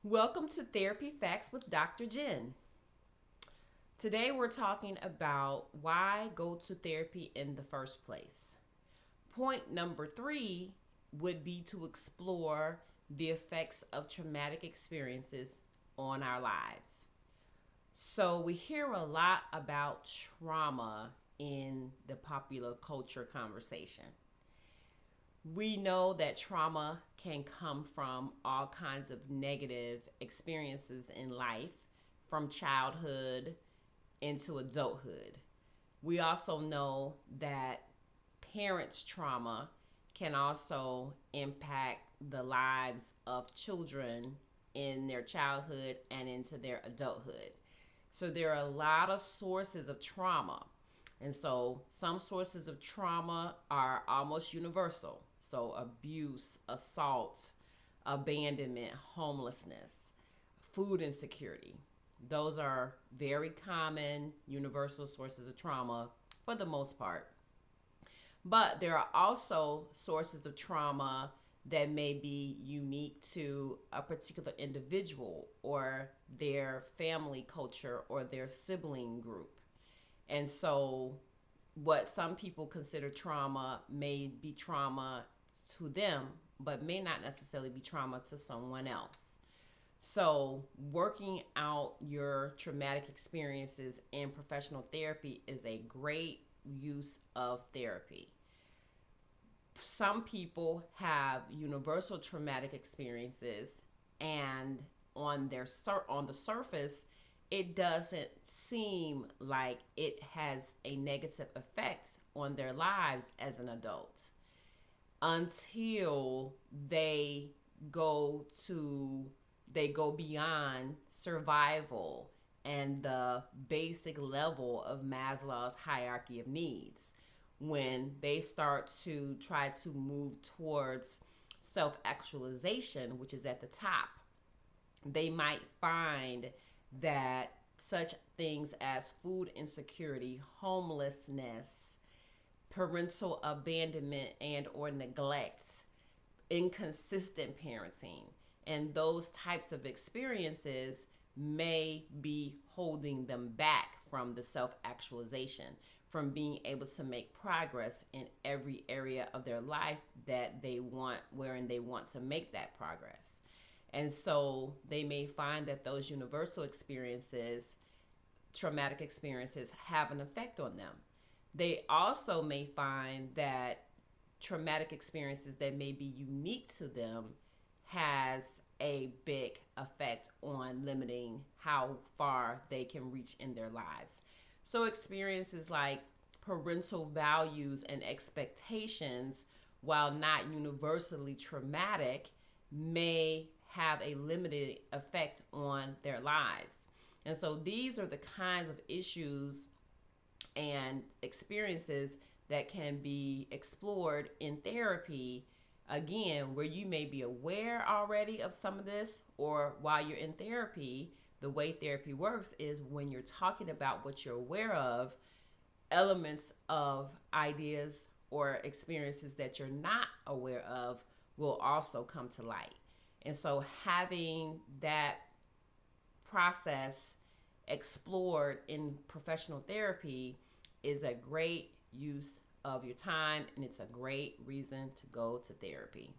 Welcome to Therapy Facts with Dr. Jenn. Today we're talking about why go to therapy in the first place. Point number 3 would be to explore the effects of traumatic experiences on our lives. So we hear a lot about trauma in the popular culture conversation. We know that trauma can come from all kinds of negative experiences in life, from childhood into adulthood. We also know that parents' trauma can also impact the lives of children in their childhood and into their adulthood. So there are a lot of sources of trauma. And so some sources of trauma are almost universal. So abuse, assault, abandonment, homelessness, food insecurity. Those are very common universal sources of trauma for the most part. But there are also sources of trauma that may be unique to a particular individual or their family culture or their sibling group. And so, what some people consider trauma may be trauma to them, but may not necessarily be trauma to someone else. So, working out your traumatic experiences in professional therapy is a great use of therapy. Some people have universal traumatic experiences, and on the surface, it doesn't seem like it has a negative effect on their lives as an adult until go to they go beyond survival and the basic level of Maslow's hierarchy of needs. When they start to try to move towards self actualization, which is at the top, they might find that such things as food insecurity, homelessness, parental abandonment and or neglect, inconsistent parenting, and those types of experiences may be holding them back from the self-actualization, from being able to make progress in every area of their life that they want, wherein they want to make that progress. And so they may find that those universal experiences, traumatic experiences, have an effect on them. They also may find that traumatic experiences that may be unique to them has a big effect on limiting how far they can reach in their lives. So experiences like parental values and expectations, while not universally traumatic, may have a limited effect on their lives. And so these are the kinds of issues and experiences that can be explored in therapy, again, where you may be aware already of some of this, or while you're in therapy. The way therapy works is when you're talking about what you're aware of, elements of ideas or experiences that you're not aware of will also come to light. And so having that process explored in professional therapy is a great use of your time, and it's a great reason to go to therapy.